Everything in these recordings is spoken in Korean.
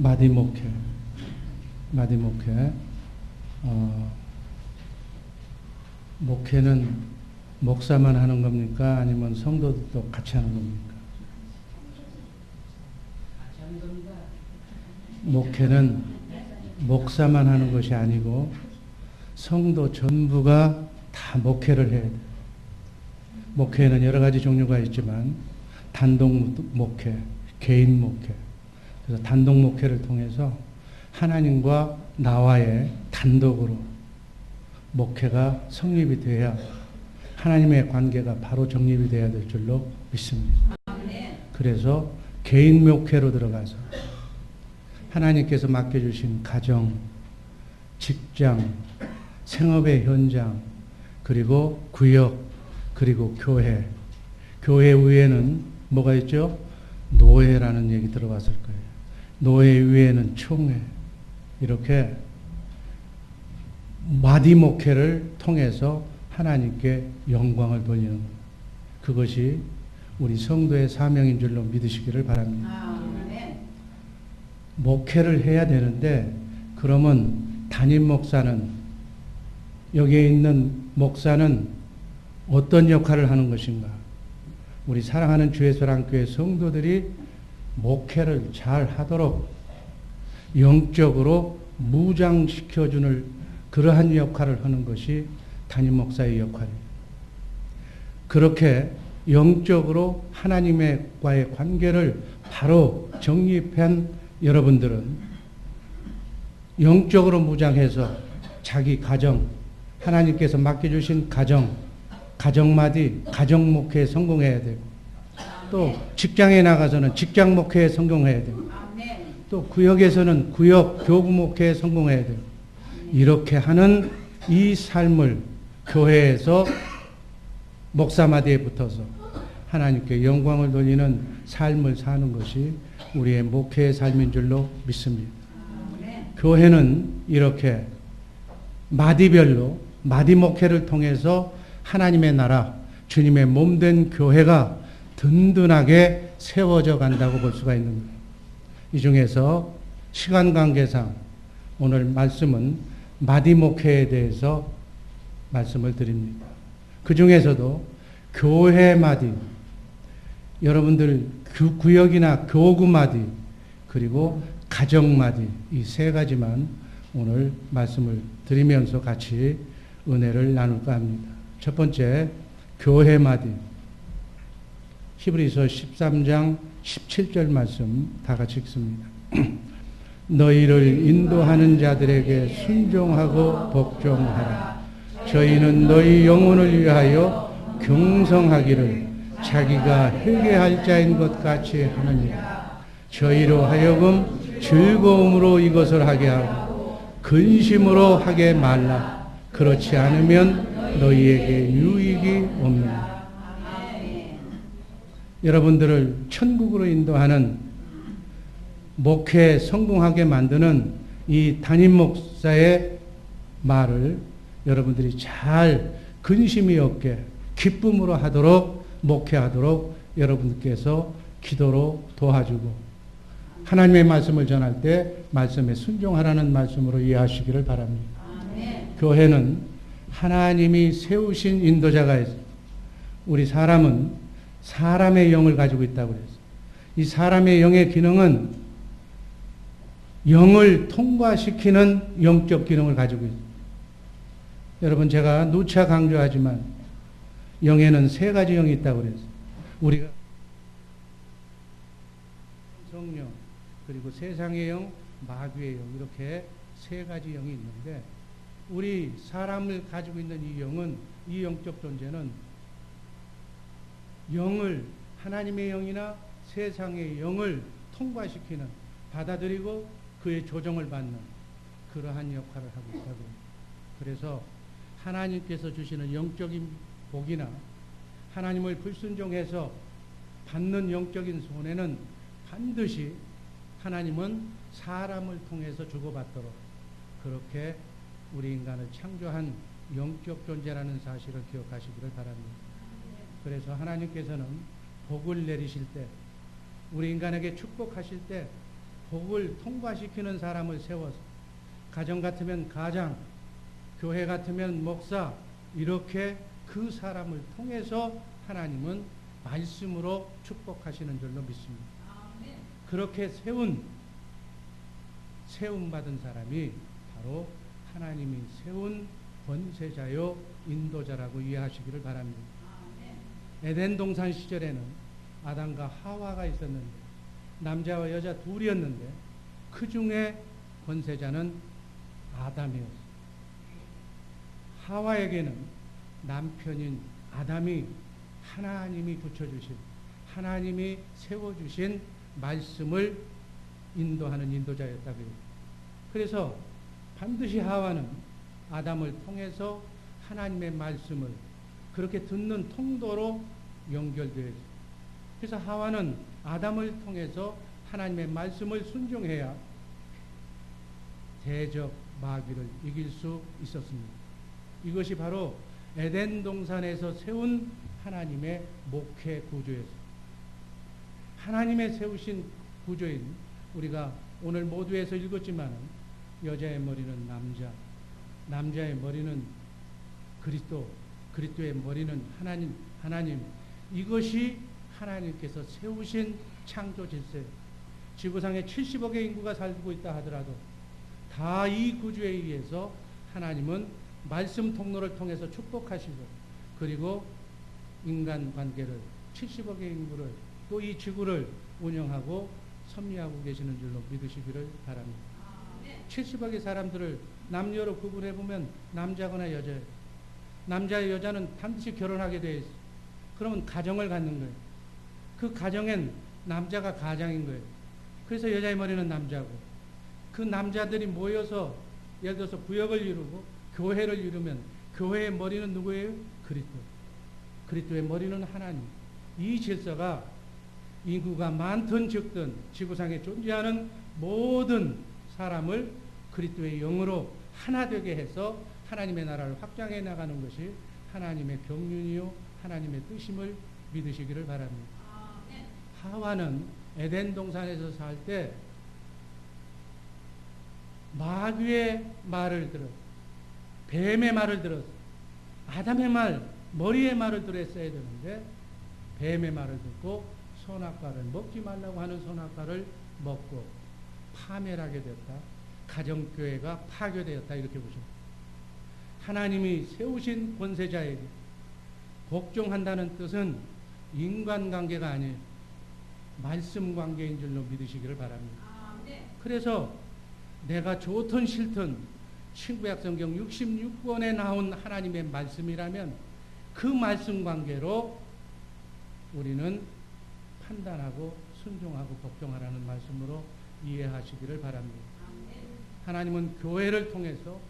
마디 목회. 마디 목회. 목회는 목사만 하는 겁니까? 아니면 성도들도 같이 하는 겁니까? 목회는 목사만 하는 것이 아니고 성도 전부가 다 목회를 해야 돼요. 목회는 여러 가지 종류가 있지만 단독 목회, 개인 목회. 그래서 단독 목회를 통해서 하나님과 나와의 단독으로 목회가 성립이 돼야 하나님의 관계가 바로 정립이 돼야 될 줄로 믿습니다. 그래서 개인 목회로 들어가서 하나님께서 맡겨주신 가정, 직장, 생업의 현장, 그리고 구역, 그리고 교회. 교회 위에는 뭐가 있죠? 노예라는 얘기 들어봤을 거예요. 노예 위에는 총회. 이렇게 마디 목회를 통해서 하나님께 영광을 돌리는 것. 그것이 우리 성도의 사명인 줄로 믿으시기를 바랍니다. 목회를 해야 되는데 그러면 담임 목사는, 여기에 있는 목사는 어떤 역할을 하는 것인가? 우리 사랑하는 주예수랑교회 성도들이 목회를 잘 하도록 영적으로 무장시켜주는 그러한 역할을 하는 것이 담임 목사의 역할입니다. 그렇게 영적으로 하나님과의 관계를 바로 정립한 여러분들은 영적으로 무장해서 자기 가정, 하나님께서 맡겨주신 가정마디, 가정 목회에 성공해야 되고, 또 직장에 나가서는 직장 목회에 성공해야 되고, 또 구역에서는 구역 교구 목회에 성공해야 되고, 이렇게 하는 이 삶을 교회에서 목사마디에 붙어서 하나님께 영광을 돌리는 삶을 사는 것이 우리의 목회의 삶인 줄로 믿습니다. 교회는 이렇게 마디별로 마디 목회를 통해서 하나님의 나라, 주님의 몸된 교회가 든든하게 세워져 간다고 볼 수가 있는 거예요. 이 중에서 시간 관계상 오늘 말씀은 마디 목회에 대해서 말씀을 드립니다. 그 중에서도 교회 마디, 여러분들 구역이나 교구 마디, 그리고 가정 마디, 이 세 가지만 오늘 말씀을 드리면서 같이 은혜를 나눌까 합니다. 첫 번째, 교회 마디. 히브리서 13장 17절 말씀 다 같이 읽습니다. 너희를 인도하는 자들에게 순종하고 복종하라. 저희는 너희 영혼을 위하여 경성하기를 자기가 회개할 자인 것 같이 하느니라. 저희로 하여금 즐거움으로 이것을 하게 하고 근심으로 하게 말라. 그렇지 않으면 너희에게 유익이 없느니라. 여러분들을 천국으로 인도하는 목회에 성공하게 만드는 이 담임 목사의 말을 여러분들이 잘 근심이 없게 기쁨으로 하도록 목회하도록 여러분께서 기도로 도와주고 하나님의 말씀을 전할 때 말씀에 순종하라는 말씀으로 이해하시기를 바랍니다. 교회는 하나님이 세우신 인도자가 있습니다. 우리 사람은 사람의 영을 가지고 있다고 그랬어요. 이 사람의 영의 기능은 영을 통과시키는 영적 기능을 가지고 있습니다. 여러분, 제가 누차 강조하지만 영에는 세 가지 영이 있다고 그랬어요. 우리가 성령, 그리고 세상의 영, 마귀의 영, 이렇게 세 가지 영이 있는데 우리 사람을 가지고 있는 이 영은, 이 영적 존재는 영을, 하나님의 영이나 세상의 영을 통과시키는, 받아들이고 그의 조정을 받는 그러한 역할을 하고 있다고 합니다. 그래서 하나님께서 주시는 영적인 복이나 하나님을 불순종해서 받는 영적인 손해는 반드시 하나님은 사람을 통해서 주고받도록 그렇게 우리 인간을 창조한 영적 존재라는 사실을 기억하시기를 바랍니다. 그래서 하나님께서는 복을 내리실 때, 우리 인간에게 축복하실 때 복을 통과시키는 사람을 세워서 가정 같으면 가장, 교회 같으면 목사, 이렇게 그 사람을 통해서 하나님은 말씀으로 축복하시는 줄로 믿습니다. 그렇게 세움받은 사람이 바로 하나님이 세운 권세자요 인도자라고 이해하시기를 바랍니다. 에덴 동산 시절에는 아담과 하와가 있었는데 남자와 여자 둘이었는데 그 중에 권세자는 아담이었어요. 하와에게는 남편인 아담이 하나님이 붙여주신, 하나님이 세워주신 말씀을 인도하는 인도자였다고요. 그래서 반드시 하와는 아담을 통해서 하나님의 말씀을 그렇게 듣는 통도로 연결되어 있어요. 그래서 하와는 아담을 통해서 하나님의 말씀을 순종해야 대적 마귀를 이길 수 있었습니다. 이것이 바로 에덴 동산에서 세운 하나님의 목회 구조였습니다. 하나님의 세우신 구조인, 우리가 오늘 모두에서 읽었지만 여자의 머리는 남자, 남자의 머리는 그리스도, 그리스도의 머리는 하나님, 이것이 하나님께서 세우신 창조 질서예요. 지구상에 70억의 인구가 살고 있다 하더라도 다 이 구조에 의해서 하나님은 말씀 통로를 통해서 축복하시고, 그리고 인간관계를, 70억의 인구를, 또 이 지구를 운영하고 섭리하고 계시는 줄로 믿으시기를 바랍니다. 70억의 사람들을 남녀로 구분해보면 남자거나 여자예요. 남자 여자는 반드시 결혼하게 되어 있어요. 그러면 가정을 갖는 거예요. 그 가정엔 남자가 가장인 거예요. 그래서 여자의 머리는 남자고, 그 남자들이 모여서 예를 들어서 구역을 이루고 교회를 이루면 교회의 머리는 누구예요? 그리스도. 그리스도의 머리는 하나님. 이 질서가 인구가 많든 적든 지구상에 존재하는 모든 사람을 그리스도의 영으로 하나 되게 해서 하나님의 나라를 확장해 나가는 것이 하나님의 경륜이요 하나님의 뜻임을 믿으시기를 바랍니다. 하와는 에덴 동산에서 살 때 마귀의 말을 들어, 뱀의 말을 들어서, 아담의 말, 머리의 말을 들었어야 되는데 뱀의 말을 듣고 선악과를 먹지 말라고 하는 선악과를 먹고 파멸하게 됐다. 가정교회가 파괴되었다. 이렇게 보십니다. 하나님이 세우신 권세자에게 복종한다는 뜻은 인간관계가 아니에요. 말씀관계인 줄로 믿으시기를 바랍니다. 그래서 내가 좋든 싫든 신구약성경 66권에 나온 하나님의 말씀이라면 그 말씀관계로 우리는 판단하고 순종하고 복종하라는 말씀으로 이해하시기를 바랍니다. 하나님은 교회를 통해서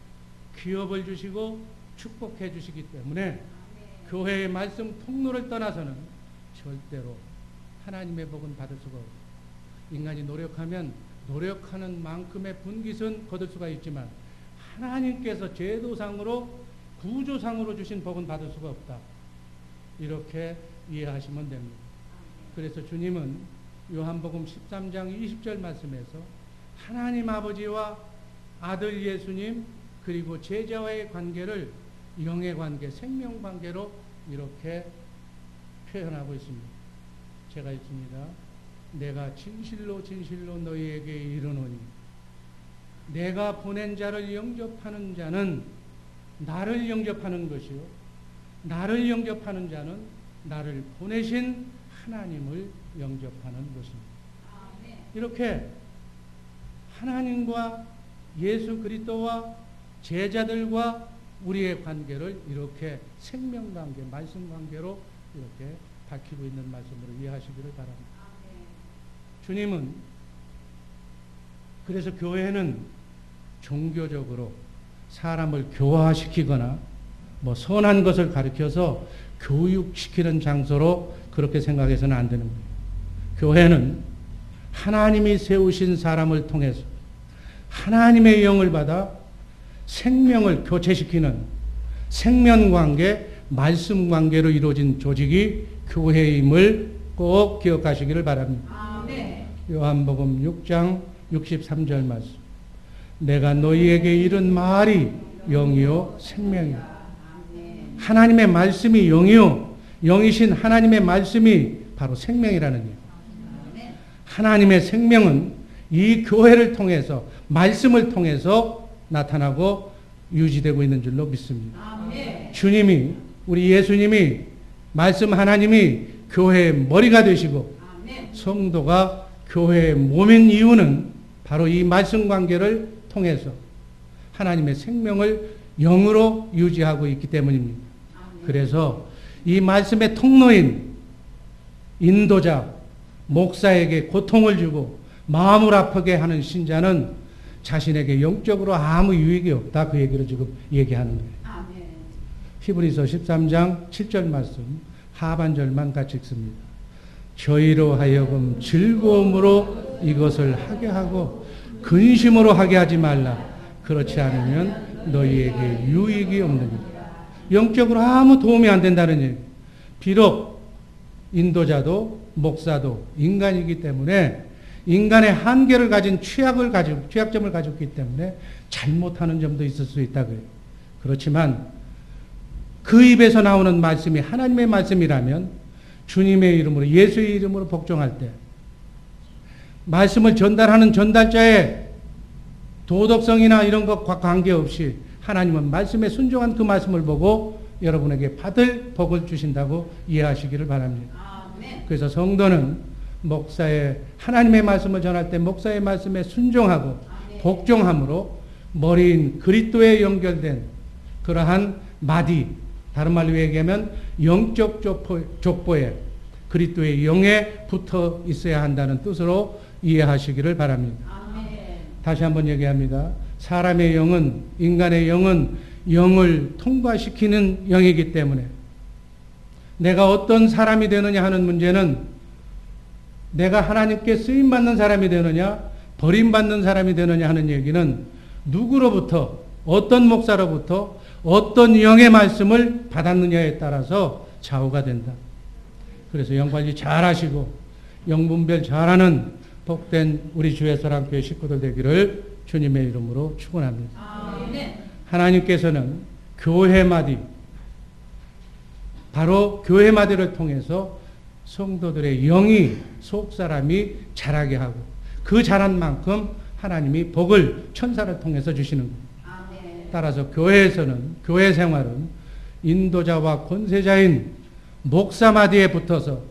기업을 주시고 축복해 주시기 때문에 교회의 말씀 통로를 떠나서는 절대로 하나님의 복은 받을 수가 없어요. 인간이 노력하면 노력하는 만큼의 분깃은 거둘 수가 있지만 하나님께서 제도상으로 구조상으로 주신 복은 받을 수가 없다. 이렇게 이해하시면 됩니다. 그래서 주님은 요한복음 13장 20절 말씀에서 하나님 아버지와 아들 예수님 그리고 제자와의 관계를 영의 관계, 생명 관계로 이렇게 표현하고 있습니다. 제가 있습니다. 내가 진실로 진실로 너희에게 이르노니 내가 보낸 자를 영접하는 자는 나를 영접하는 것이요 나를 영접하는 자는 나를 보내신 하나님을 영접하는 것입니다. 이렇게 하나님과 예수 그리스도와 제자들과 우리의 관계를 이렇게 생명관계, 말씀관계로 이렇게 밝히고 있는 말씀으로 이해하시기를 바랍니다. 주님은 그래서 교회는 종교적으로 사람을 교화시키거나 뭐 선한 것을 가르쳐서 교육시키는 장소로 그렇게 생각해서는 안 되는 거예요. 교회는 하나님이 세우신 사람을 통해서 하나님의 영을 받아 생명을 교체시키는 생명관계, 말씀관계로 이루어진 조직이 교회임을 꼭 기억하시기를 바랍니다. 요한복음 6장 63절 말씀. 내가 너희에게 이른 말이 영이요 생명이요. 하나님의 말씀이 영이요, 영이신 하나님의 말씀이 바로 생명이라는 얘기예요. 하나님의 생명은 이 교회를 통해서, 말씀을 통해서 나타나고 유지되고 있는 줄로 믿습니다. 주님이, 우리 예수님이, 말씀 하나님이 교회의 머리가 되시고 성도가 교회의 몸인 이유는 바로 이 말씀 관계를 통해서 하나님의 생명을 영으로 유지하고 있기 때문입니다. 그래서 이 말씀의 통로인 인도자, 목사에게 고통을 주고 마음을 아프게 하는 신자는 자신에게 영적으로 아무 유익이 없다. 그 얘기를 지금 얘기하는 거예요. 히브리서 13장 7절 말씀 하반절만 같이 읽습니다. 저희로 하여금 즐거움으로 이것을 하게 하고 근심으로 하게 하지 말라. 그렇지 않으면 너희에게 유익이 없느니라. 영적으로 아무 도움이 안 된다는 얘기. 비록 인도자도 목사도 인간이기 때문에 인간의 한계를 가진 취약점을 가지고 있기 때문에 잘못하는 점도 있을 수 있다 그래요. 그렇지만 그 입에서 나오는 말씀이 하나님의 말씀이라면 주님의 이름으로, 예수의 이름으로 복종할 때 말씀을 전달하는 전달자의 도덕성이나 이런 것과 관계없이 하나님은 말씀에 순종한 그 말씀을 보고 여러분에게 받을 복을 주신다고 이해하시기를 바랍니다. 그래서 성도는 목사의, 하나님의 말씀을 전할 때 목사의 말씀에 순종하고 복종함으로 머리인 그리스도에 연결된 그러한 마디, 다른 말로 얘기하면 영적 족보에 그리스도의 영에 붙어 있어야 한다는 뜻으로 이해하시기를 바랍니다. 다시 한번 얘기합니다. 사람의 영은, 인간의 영은 영을 통과시키는 영이기 때문에 내가 어떤 사람이 되느냐 하는 문제는 내가 하나님께 쓰임받는 사람이 되느냐 버림받는 사람이 되느냐 하는 얘기는 누구로부터, 어떤 목사로부터 어떤 영의 말씀을 받았느냐에 따라서 좌우가 된다. 그래서 영관리 잘 하시고 영분별 잘하는 복된 우리 주의 사랑교회 식구들 되기를 주님의 이름으로 축원합니다. 하나님께서는 교회마디, 바로 교회마디를 통해서 성도들의 영이, 속사람이 자라게 하고 그 자란 만큼 하나님이 복을 천사를 통해서 주시는 겁니다. 따라서 교회에서는, 교회 생활은 인도자와 권세자인 목사마디에 붙어서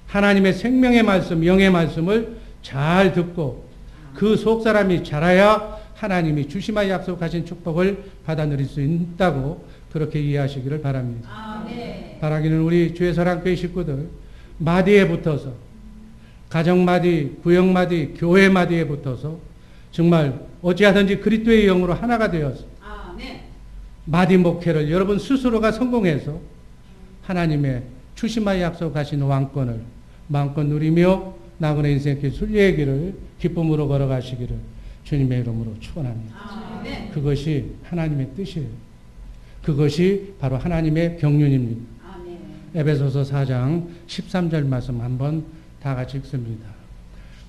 하나님의 생명의 말씀, 영의 말씀을 잘 듣고 그 속사람이 자라야 하나님이 주시마 약속하신 축복을 받아 누릴 수 있다고 그렇게 이해하시기를 바랍니다. 바라기는 우리 주의 사랑교회 식구들 마디에 붙어서, 가정마디, 구역마디, 교회마디에 붙어서 정말 어찌하든지 그리스도의 영으로 하나가 되어서 마디 목회를 여러분 스스로가 성공해서 하나님의 주시마 약속하신 왕권을 마음껏 누리며 나그네 인생길 순리의 길을 기쁨으로 걸어가시기를 주님의 이름으로 축원합니다. 그것이 하나님의 뜻이에요. 그것이 바로 하나님의 경륜입니다. 에베소서 4장 13절 말씀 한번 다 같이 읽습니다.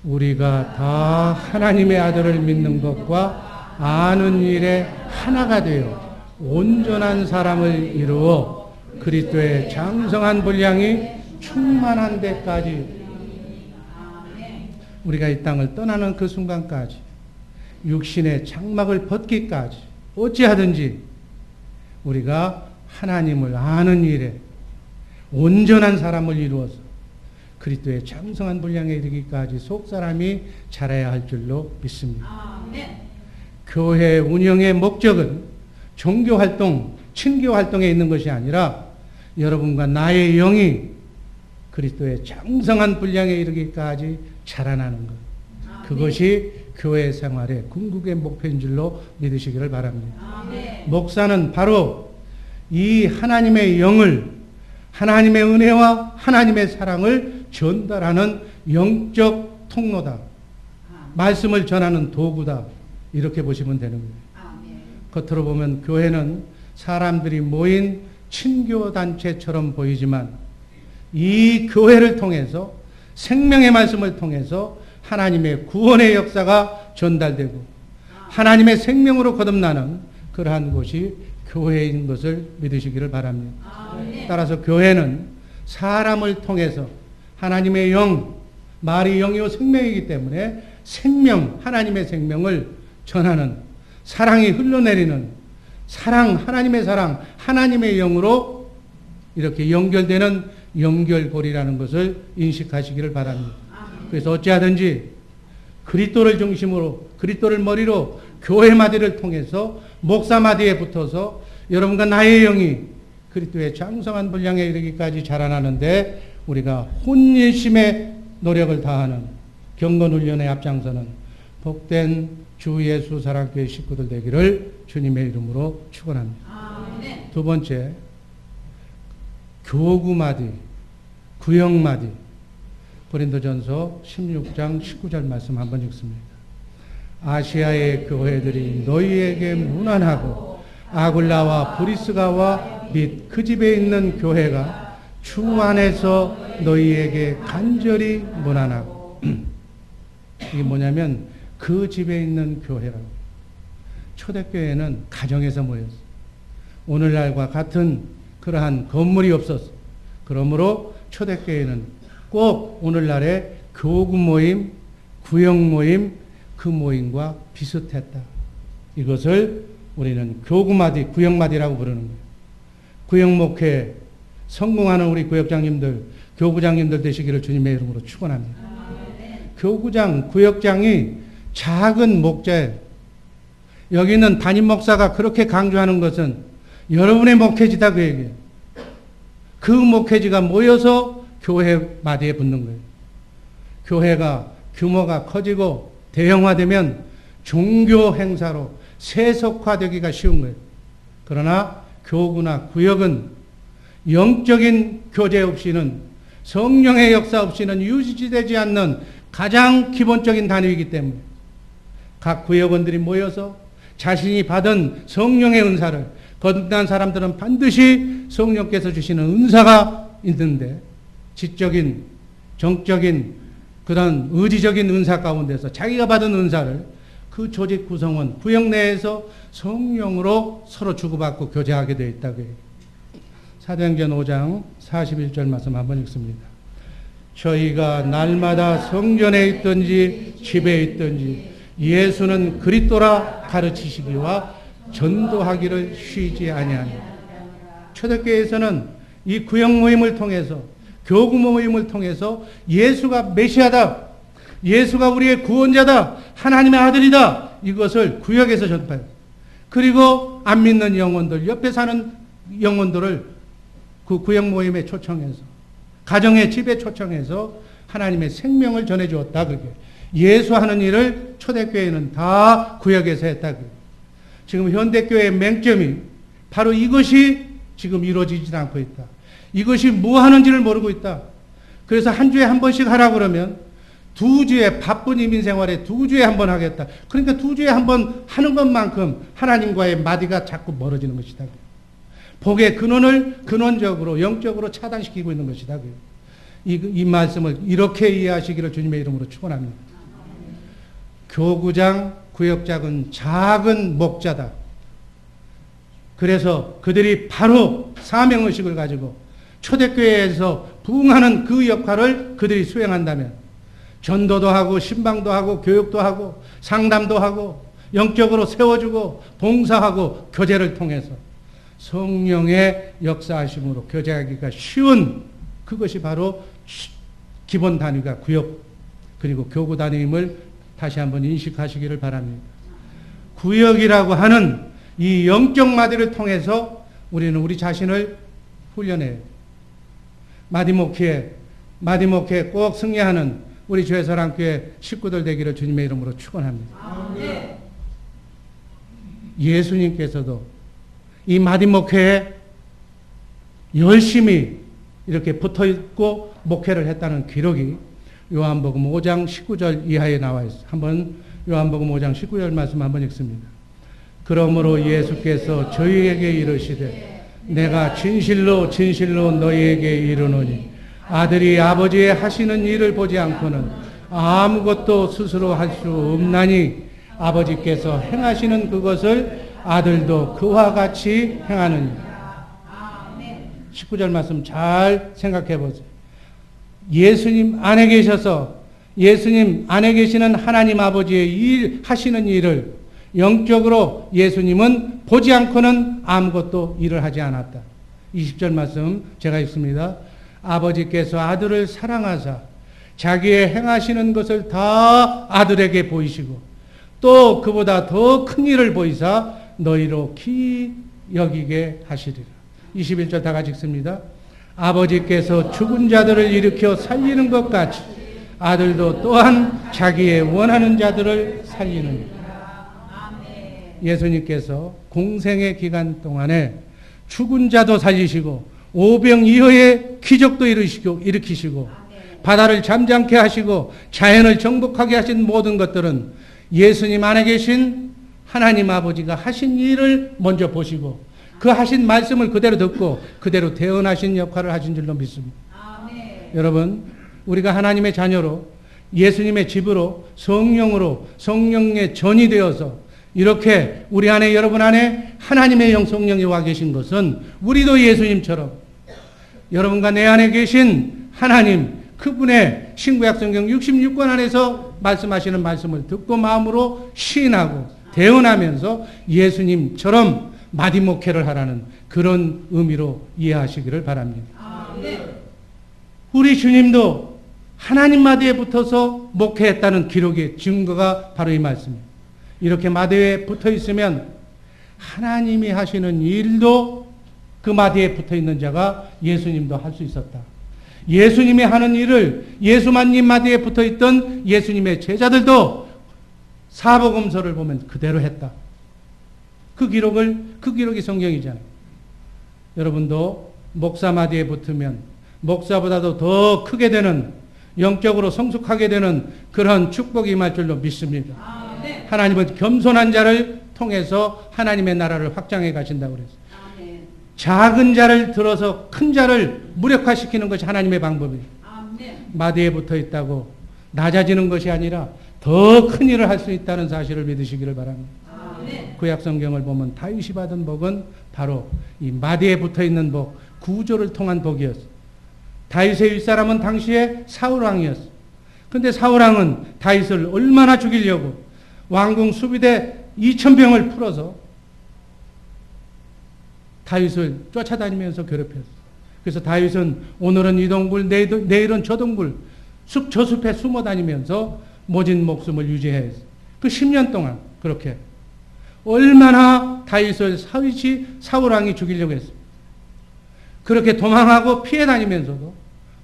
우리가 다 하나님의 아들을 믿는 것과 아는 일에 하나가 되어 온전한 사람을 이루어 그리스도의 장성한 분량이 충만한 데까지, 우리가 이 땅을 떠나는 그 순간까지, 육신의 장막을 벗기까지 어찌하든지 우리가 하나님을 아는 일에 온전한 사람을 이루어서 그리스도의 장성한 분량에 이르기까지 속사람이 자라야 할 줄로 믿습니다. 교회 운영의 목적은 종교활동, 친교활동에 있는 것이 아니라 여러분과 나의 영이 그리스도의 장성한 분량에 이르기까지 자라나는 것. 그것이 교회 생활의 궁극의 목표인 줄로 믿으시기를 바랍니다. 목사는 바로 이 하나님의 영을, 하나님의 은혜와 하나님의 사랑을 전달하는 영적 통로다. 말씀을 전하는 도구다. 이렇게 보시면 되는 거예요. 겉으로 보면 교회는 사람들이 모인 친교단체처럼 보이지만 이 교회를 통해서, 생명의 말씀을 통해서 하나님의 구원의 역사가 전달되고 하나님의 생명으로 거듭나는 그러한 곳이 교회인 것을 믿으시기를 바랍니다. 따라서 교회는 사람을 통해서 하나님의 영, 말이 영이요 생명이기 때문에 생명, 하나님의 생명을 전하는, 사랑이 흘러내리는 사랑, 하나님의 사랑, 하나님의 영으로 이렇게 연결되는 연결고리라는 것을 인식하시기를 바랍니다. 그래서 어찌하든지 그리스도를 중심으로, 그리스도를 머리로 교회 마디를 통해서 목사 마디에 붙어서 여러분과 나의 영이 그리스도의 장성한 분량에 이르기까지 자라나는데 우리가 혼인심의 노력을 다하는 경건훈련의 앞장서는 복된 주 예수 사랑교회 식구들 되기를 주님의 이름으로 축원합니다. 두 번째, 교구마디, 구역마디. 고린도전서 16장 19절 말씀 한번 읽습니다. 아시아의 교회들이 너희에게 문안하고 아굴라와 브리스가와 및 그 집에 있는 교회가 주 안에서 너희에게 간절히 문안하고 이게 뭐냐면 그 집에 있는 교회라고. 초대교회는 가정에서 모였어. 오늘날과 같은 그러한 건물이 없었어. 그러므로 초대교회는 꼭 오늘날의 교구 모임, 구역 모임, 그 모임과 비슷했다. 이것을 우리는 교구마디, 구역마디라고 부르는 거예요. 구역목회 성공하는 우리 구역장님들, 교구장님들 되시기를 주님의 이름으로 축원합니다. 교구장, 구역장이 작은 목자예요. 여기 있는 담임 목사가 그렇게 강조하는 것은 여러분의 목회지다 그 얘기예요. 그 목회지가 모여서 교회 마디에 붙는 거예요. 교회가 규모가 커지고 대형화되면 종교 행사로 세속화되기가 쉬운 거예요. 그러나 교구나 구역은 영적인 교제 없이는, 성령의 역사 없이는 유지되지 않는 가장 기본적인 단위이기 때문에 각 구역원들이 모여서 자신이 받은 성령의 은사를, 거듭난 사람들은 반드시 성령께서 주시는 은사가 있는데 지적인, 정적인 그런 의지적인 은사 가운데서 자기가 받은 은사를 그 조직 구성원, 구역 내에서 성령으로 서로 주고받고 교제하게 되어 있다고 해요. 사도행전 5장 41절 말씀 한번 읽습니다. 저희가 날마다 성전에 있든지 집에 있든지 예수는 그리스도라 가르치시기와 전도하기를 쉬지 아니하니. 초대교회에서는 이 구역 모임을 통해서, 교구 모임을 통해서 예수가 메시아다, 예수가 우리의 구원자다, 하나님의 아들이다, 이것을 구역에서 전파해요. 그리고 안 믿는 영혼들, 옆에 사는 영혼들을 그 구역 모임에 초청해서, 가정의 집에 초청해서 하나님의 생명을 전해주었다. 그게 예수 하는 일을 초대교회는 다 구역에서 했다. 지금 현대교회의 맹점이 바로 이것이 지금 이루어지지 않고 있다. 이것이 뭐 하는지를 모르고 있다. 그래서 한 주에 한 번씩 하라고 그러면 2주에, 바쁜 이민생활에 2주에 한 번 하겠다. 그러니까 2주에 한 번 하는 것만큼 하나님과의 마디가 자꾸 멀어지는 것이다. 복의 근원을 근원적으로, 영적으로 차단시키고 있는 것이다. 이 말씀을 이렇게 이해하시기를 주님의 이름으로 축원합니다. 교구장, 구역장은 작은 목자다. 그래서 그들이 바로 사명의식을 가지고 초대교회에서 부응하는 그 역할을 그들이 수행한다면 전도도 하고 신방도 하고 교육도 하고 상담도 하고 영적으로 세워주고 봉사하고 교제를 통해서 성령의 역사하심으로 교제하기가 쉬운, 그것이 바로 기본 단위가 구역 그리고 교구 단위임을 다시 한번 인식하시기를 바랍니다. 구역이라고 하는 이 영적 마디를 통해서 우리는 우리 자신을 훈련해요. 마디목회에 꼭 승리하는 우리 주의사랑교회 식구들 되기를 주님의 이름으로 축원합니다. 예수님께서도 이 마디목회에 열심히 이렇게 붙어있고 목회를 했다는 기록이 요한복음 5장 19절 이하에 나와 있어요. 한번 요한복음 5장 19절 말씀 한번 읽습니다. 그러므로 예수께서 저희에게 이르시되 내가 진실로 진실로 너희에게 이르노니 아들이 아버지의 하시는 일을 보지 않고는 아무것도 스스로 할 수 없나니 아버지께서 행하시는 그것을 아들도 그와 같이 행하느니라. 19절 말씀 잘 생각해 보세요. 예수님 안에 계셔서 예수님 안에 계시는 하나님 아버지의 하시는 일을 영적으로 예수님은 보지 않고는 아무것도 일을 하지 않았다. 20절 말씀 제가 읽습니다. 아버지께서 아들을 사랑하사 자기의 행하시는 것을 다 아들에게 보이시고 또 그보다 더 큰 일을 보이사 너희로 기 여기게 하시리라. 21절 다 같이 읽습니다. 아버지께서 죽은 자들을 일으켜 살리는 것 같이 아들도 또한 자기의 원하는 자들을 살리느니라. 예수님께서 공생의 기간 동안에 죽은 자도 살리시고 오병이어의 기적도 일으키시고 바다를 잠잠케 하시고 자연을 정복하게 하신 모든 것들은 예수님 안에 계신 하나님 아버지가 하신 일을 먼저 보시고 그 하신 말씀을 그대로 듣고 그대로 대언하신 역할을 하신 줄로 믿습니다. 여러분, 우리가 하나님의 자녀로 예수님의 집으로 성령으로 성령의 전이 되어서 이렇게 우리 안에 여러분 안에 하나님의 성령이 와 계신 것은 우리도 예수님처럼 여러분과 내 안에 계신 하나님 그분의 신구약 성경 66권 안에서 말씀하시는 말씀을 듣고 마음으로 시인하고 대언하면서 예수님처럼 마디목회를 하라는 그런 의미로 이해하시기를 바랍니다. 우리 주님도 하나님 마디에 붙어서 목회했다는 기록의 증거가 바로 이 말씀입니다. 이렇게 마디에 붙어 있으면 하나님이 하시는 일도 그 마디에 붙어 있는 자가 예수님도 할 수 있었다. 예수님이 하는 일을 예수만님 마디에 붙어 있던 예수님의 제자들도 사복음서를 보면 그대로 했다. 그 기록이 성경이잖아요. 여러분도 목사 마디에 붙으면 목사보다도 더 크게 되는 영적으로 성숙하게 되는 그런 축복이 임할 줄로 믿습니다. 하나님은 겸손한 자를 통해서 하나님의 나라를 확장해 가신다고 그랬어요. 작은 자를 들어서 큰 자를 무력화시키는 것이 하나님의 방법이에요. 마디에 붙어 있다고 낮아지는 것이 아니라 더 큰 일을 할 수 있다는 사실을 믿으시기를 바랍니다. 구약 성경을 보면 다윗이 받은 복은 바로 이 마디에 붙어 있는 복, 구조를 통한 복이었어요. 다윗의 윗사람은 당시에 사울왕이었어. 근데 사울왕은 다윗을 얼마나 죽이려고 왕궁 수비대 2,000병을 풀어서 다윗을 쫓아다니면서 괴롭혔어. 그래서 다윗은 오늘은 이 동굴, 내일은 저 동굴, 저 숲에 숨어 다니면서 모진 목숨을 유지했어. 그 10년 동안 그렇게 얼마나 다윗을 사울왕이 죽이려고 했어. 그렇게 도망하고 피해 다니면서도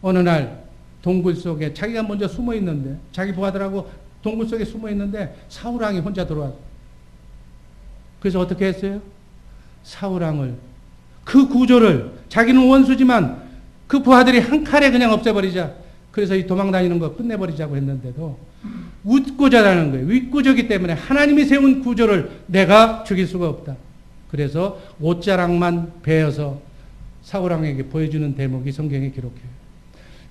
어느 날 동굴 속에 자기가 먼저 숨어 있는데 자기 부하들하고 동굴 속에 숨어 있는데 사울왕이 혼자 들어왔어. 그래서 어떻게 했어요? 사울왕을 그 구조를 자기는 원수지만 그 부하들이 한 칼에 그냥 없애버리자. 그래서 이 도망다니는 거 끝내버리자고 했는데도 웃고자 하는 거예요. 윗구조기 때문에 하나님이 세운 구조를 내가 죽일 수가 없다. 그래서 옷자락만 베어서 사울왕에게 보여주는 대목이 성경에 기록해요.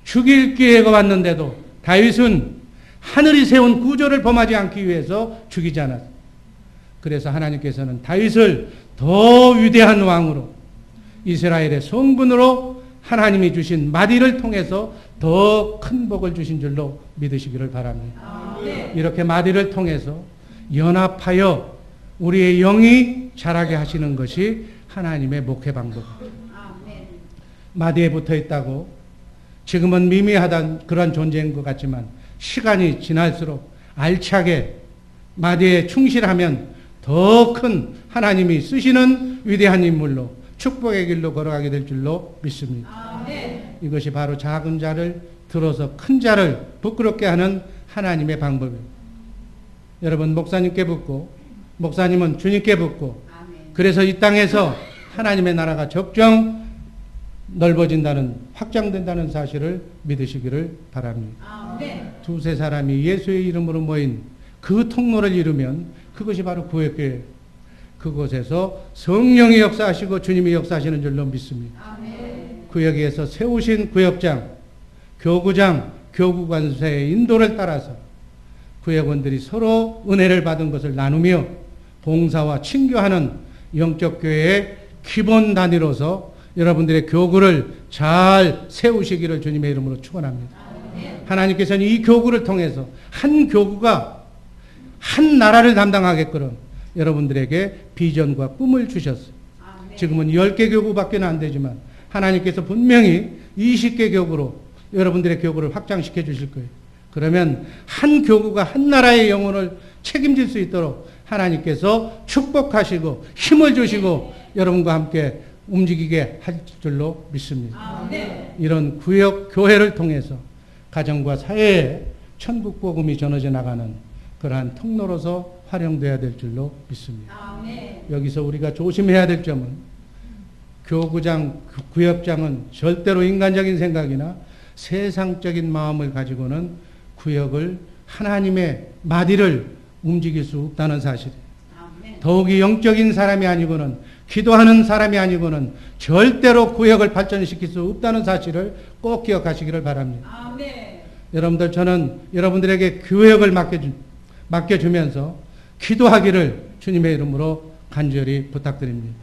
죽일 기회가 왔는데도 다윗은 하늘이 세운 구조를 범하지 않기 위해서 죽이지 않았어요. 그래서 하나님께서는 다윗을 더 위대한 왕으로 이스라엘의 성분으로 하나님이 주신 마디를 통해서 더 큰 복을 주신 줄로 믿으시기를 바랍니다. 이렇게 마디를 통해서 연합하여 우리의 영이 자라게 하시는 것이 하나님의 목회 방법입니다. 마디에 붙어 있다고 지금은 미미하단 그런 존재인 것 같지만 시간이 지날수록 알차게 마디에 충실하면 더 큰 하나님이 쓰시는 위대한 인물로 축복의 길로 걸어가게 될 줄로 믿습니다. 이것이 바로 작은 자를 들어서 큰 자를 부끄럽게 하는 하나님의 방법입니다. 여러분 목사님께 붙고 목사님은 주님께 붙고 그래서 이 땅에서 하나님의 나라가 적정 넓어진다는 확장된다는 사실을 믿으시기를 바랍니다. 두세 사람이 예수의 이름으로 모인 그 통로를 이루면 그것이 바로 구역교회예요. 그곳에서 성령이 역사하시고 주님이 역사하시는 줄로 믿습니다. 구역에서 세우신 구역장, 교구장, 교구관세의 인도를 따라서 구역원들이 서로 은혜를 받은 것을 나누며 봉사와 친교하는 영적교회의 기본 단위로서 여러분들의 교구를 잘 세우시기를 주님의 이름으로 축원합니다. 하나님께서는 이 교구를 통해서 한 교구가 한 나라를 담당하게끔 여러분들에게 비전과 꿈을 주셨어요. 지금은 10개 교구밖에 안 되지만 하나님께서 분명히 20개 교구로 여러분들의 교구를 확장시켜 주실 거예요. 그러면 한 교구가 한 나라의 영혼을 책임질 수 있도록 하나님께서 축복하시고 힘을 주시고 여러분과 함께 움직이게 할 줄로 믿습니다. 이런 구역 교회를 통해서 가정과 사회에 천국 복음이 전해져 나가는 그러한 통로로서 활용돼야 될 줄로 믿습니다. 여기서 우리가 조심해야 될 점은 교구장, 구역장은 절대로 인간적인 생각이나 세상적인 마음을 가지고는 구역을 하나님의 마디를 움직일 수 없다는 사실이에요. 더욱이 영적인 사람이 아니고는 기도하는 사람이 아니고는 절대로 구역을 발전시킬 수 없다는 사실을 꼭 기억하시기를 바랍니다. 여러분들 저는 여러분들에게 구역을 맡겨주면서 기도하기를 주님의 이름으로 간절히 부탁드립니다.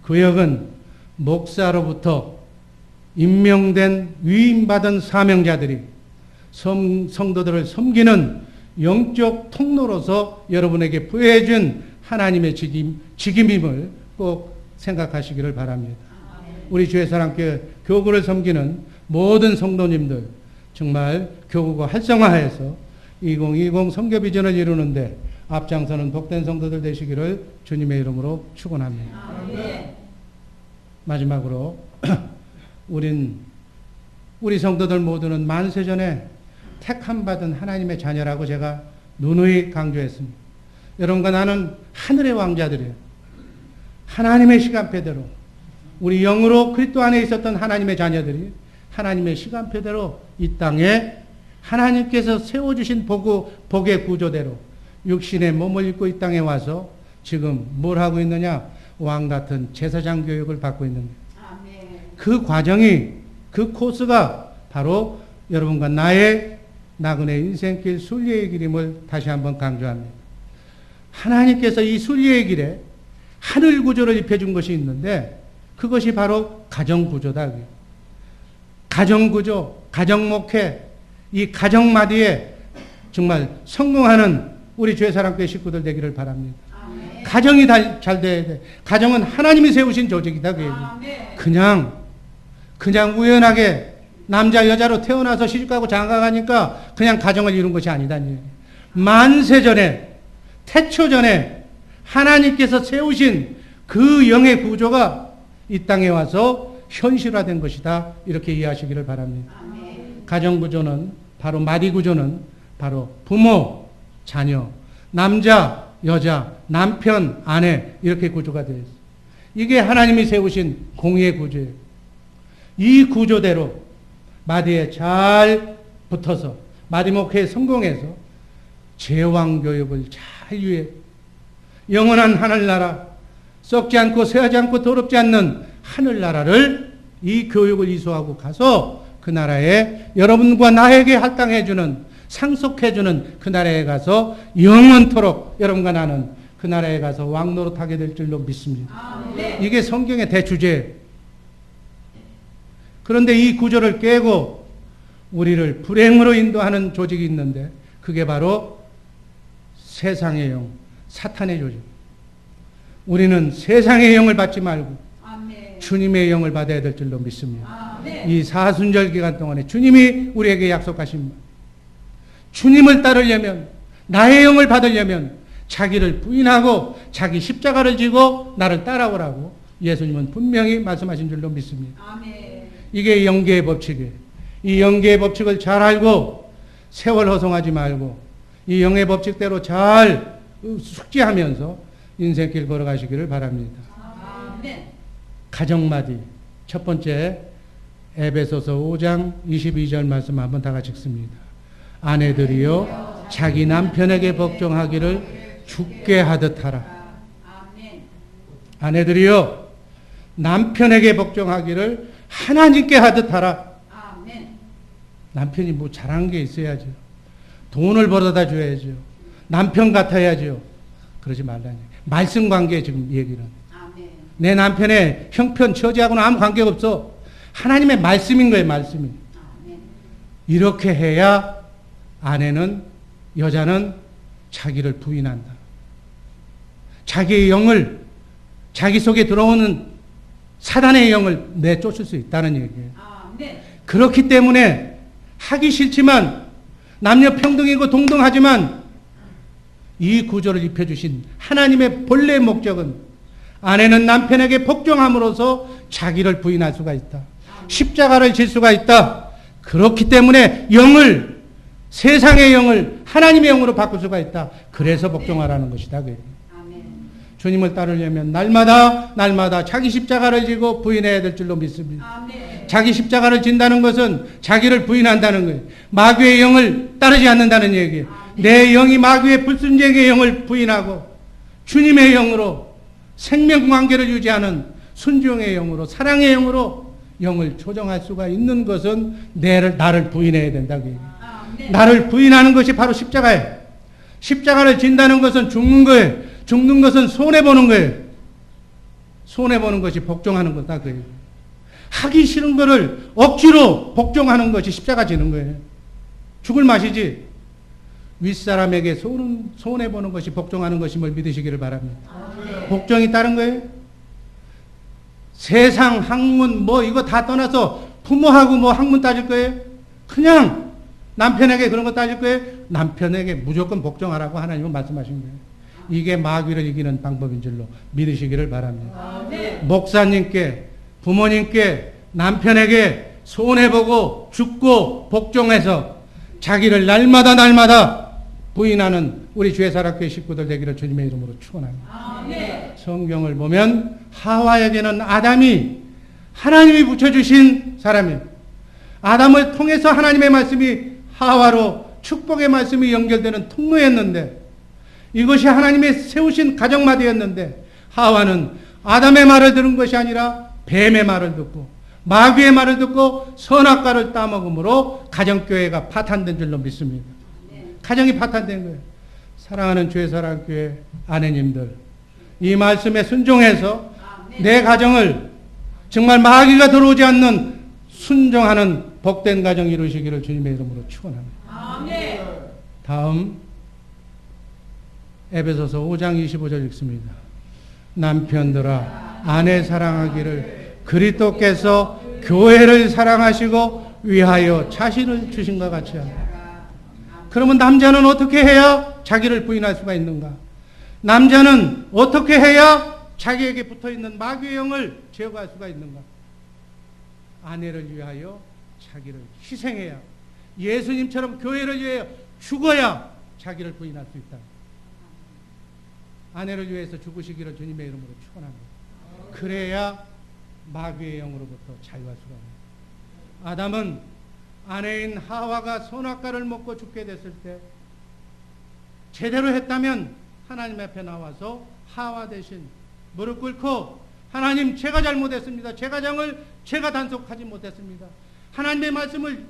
구역은 목사로부터 임명된 위임받은 사명자들이 성도들을 섬기는 영적 통로로서 여러분에게 부여해준 하나님의 직임임을 꼭 생각하시기를 바랍니다. 우리 주의 사랑교회 교구를 섬기는 모든 성도님들 정말 교구가 활성화해서 2020 선교 비전을 이루는데 앞장서는 복된 성도들 되시기를 주님의 이름으로 축원합니다. 마지막으로 우리 성도들 모두는 만세전에 택함 받은 하나님의 자녀라고 제가 누누이 강조했습니다. 여러분과 나는 하늘의 왕자들이에요. 하나님의 시간표대로 우리 영으로 그리스도 안에 있었던 하나님의 자녀들이 하나님의 시간표대로 이 땅에 하나님께서 세워주신 복의 구조대로 육신의 몸을 입고 이 땅에 와서 지금 뭘 하고 있느냐? 왕같은 제사장 교육을 받고 있는 거예요. 그 과정이, 그 코스가 바로 여러분과 나의 나그네 인생길 순례의 길임을 다시 한번 강조합니다. 하나님께서 이 순례의 길에 하늘 구조를 입혀준 것이 있는데 그것이 바로 가정구조다. 가정구조, 가정목회, 이 가정마디에 정말 성공하는 우리 주의사랑교회 식구들 되기를 바랍니다. 가정이 잘 돼야 돼. 가정은 하나님이 세우신 조직이다. 그냥 우연하게 남자 여자로 태어나서 시집가고 장가가니까 그냥 가정을 이룬 것이 아니다. 만세전에 태초전에 하나님께서 세우신 그 영의 구조가 이 땅에 와서 현실화된 것이다. 이렇게 이해하시기를 바랍니다. 가정구조는 바로 마디구조는 바로 부모, 자녀, 남자, 여자, 남편, 아내 이렇게 구조가 되어 있어요. 이게 하나님이 세우신 공의의 구조예요. 이 구조대로 마디에 잘 붙어서 마디 목회에 성공해서 제왕교육을 잘 유해 영원한 하늘나라 썩지 않고 쇠하지 않고 더럽지 않는 하늘나라를 이 교육을 이수하고 가서 그 나라에 여러분과 나에게 할당해주는 상속해주는 그 나라에 가서 영원토록 여러분과 나는 그 나라에 가서 왕노릇하게 될 줄로 믿습니다. 이게 성경의 대주제예요. 그런데 이 구조를 깨고 우리를 불행으로 인도하는 조직이 있는데 그게 바로 세상의 영, 사탄의 조직. 우리는 세상의 영을 받지 말고 주님의 영을 받아야 될 줄로 믿습니다. 이 사순절 기간 동안에 주님이 우리에게 약속하신 주님을 따르려면 나의 영을 받으려면 자기를 부인하고 자기 십자가를 지고 나를 따라오라고 예수님은 분명히 말씀하신 줄로 믿습니다. 이게 영계의 법칙이에요. 이 영계의 법칙을 잘 알고 세월 허송하지 말고 이 영의 법칙대로 잘 숙지하면서 인생길 걸어가시기를 바랍니다. 가정마디 첫 번째 에베소서 5장 22절 말씀 한번 다 같이 읽습니다. 아내들이여 자기 남편에게 복종하기를 주께 하듯 하라. 아내들이여 남편에게 복종하기를 하나님께 하듯 하라. 남편이 뭐 잘한 게 있어야죠. 돈을 벌어다 줘야죠. 남편 같아야죠. 그러지 말라니. 말씀 관계 지금 얘기는. 아멘. 내 남편의 형편 처지하고는 아무 관계가 없어. 하나님의 말씀인 거예요. 말씀이. 아멘. 이렇게 해야 아내는, 여자는 자기를 부인한다. 자기의 영을, 자기 속에 들어오는 사단의 영을 내쫓을 수 있다는 얘기예요. 아멘. 그렇기 때문에 하기 싫지만 남녀 평등이고 동등하지만 이 구조를 입혀주신 하나님의 본래 목적은 아내는 남편에게 복종함으로써 자기를 부인할 수가 있다. 십자가를 질 수가 있다. 그렇기 때문에 영을, 세상의 영을 하나님의 영으로 바꿀 수가 있다. 그래서 복종하라는 것이다. 아멘. 주님을 따르려면 날마다 자기 십자가를 지고 부인해야 될 줄로 믿습니다. 아멘. 자기 십자가를 진다는 것은 자기를 부인한다는 거예요. 마귀의 영을 따르지 않는다는 얘기예요. 내 영이 마귀의 불순종의 영을 부인하고 주님의 영으로 생명관계를 유지하는 순종의 영으로, 사랑의 영으로 영을 조정할 수가 있는 것은 나를 부인해야 된다고 얘기해요. 나를 부인하는 것이 바로 십자가예요. 십자가를 진다는 것은 죽는 거예요. 죽는 것은 손해보는 거예요. 손해보는 것이 복종하는 거다. 그래요. 하기 싫은 거를 억지로 복종하는 것이 십자가 지는 거예요. 죽을 맛이지. 윗사람에게 손해보는 것이 복종하는 것임을 믿으시기를 바랍니다. 복종이 다른 거예요. 세상, 학문, 이거 다 떠나서 부모하고 학문 따질 거예요. 그냥 남편에게 그런 거 따질 거예요. 남편에게 무조건 복종하라고 하나님은 말씀하신 거예요. 이게 마귀를 이기는 방법인 줄로 믿으시기를 바랍니다. 목사님께, 부모님께, 남편에게 손해보고 죽고 복종해서 자기를 날마다 부인하는 우리 주의사랑교회 식구들 되기를 주님의 이름으로 축원합니다. 성경을 보면 하와에게는 아담이 하나님이 붙여주신 사람이에요. 아담을 통해서 하나님의 말씀이 하와로 축복의 말씀이 연결되는 통로였는데 이것이 하나님의 세우신 가정마디였는데 하와는 아담의 말을 들은 것이 아니라 뱀의 말을 듣고 마귀의 말을 듣고 선악과를 따먹음으로 가정교회가 파탄된 줄로 믿습니다. 가정이 파탄된 거예요. 사랑하는 주의사랑교회 아내님들, 이 말씀에 순종해서 내 가정을 정말 마귀가 들어오지 않는 순종하는 복된 가정 이루시기를 주님의 이름으로 축원합니다. 다음 에베소서 5장 25절 읽습니다. 남편들아 아내 사랑하기를 그리스도께서 교회를 사랑하시고 위하여 자신을 주신 것 같이 하라. 그러면 남자는 어떻게 해야 자기를 부인할 수가 있는가? 남자는 어떻게 해야 자기에게 붙어있는 마귀의 영을 제거할 수가 있는가? 아내를 위하여 자기를 희생해야, 예수님처럼 교회를 위하여 죽어야 자기를 부인할 수 있다. 아내를 위해서 죽으시기를 주님의 이름으로 축원합니다. 그래야 마귀의 영으로부터 자유할 수가 있습니다. 아담은 아내인 하와가 선악과를 먹고 죽게 됐을 때 제대로 했다면 하나님 앞에 나와서 하와 대신 무릎 꿇고 하나님, 제가 잘못했습니다. 제 가정을 제가 단속하지 못했습니다. 하나님의 말씀을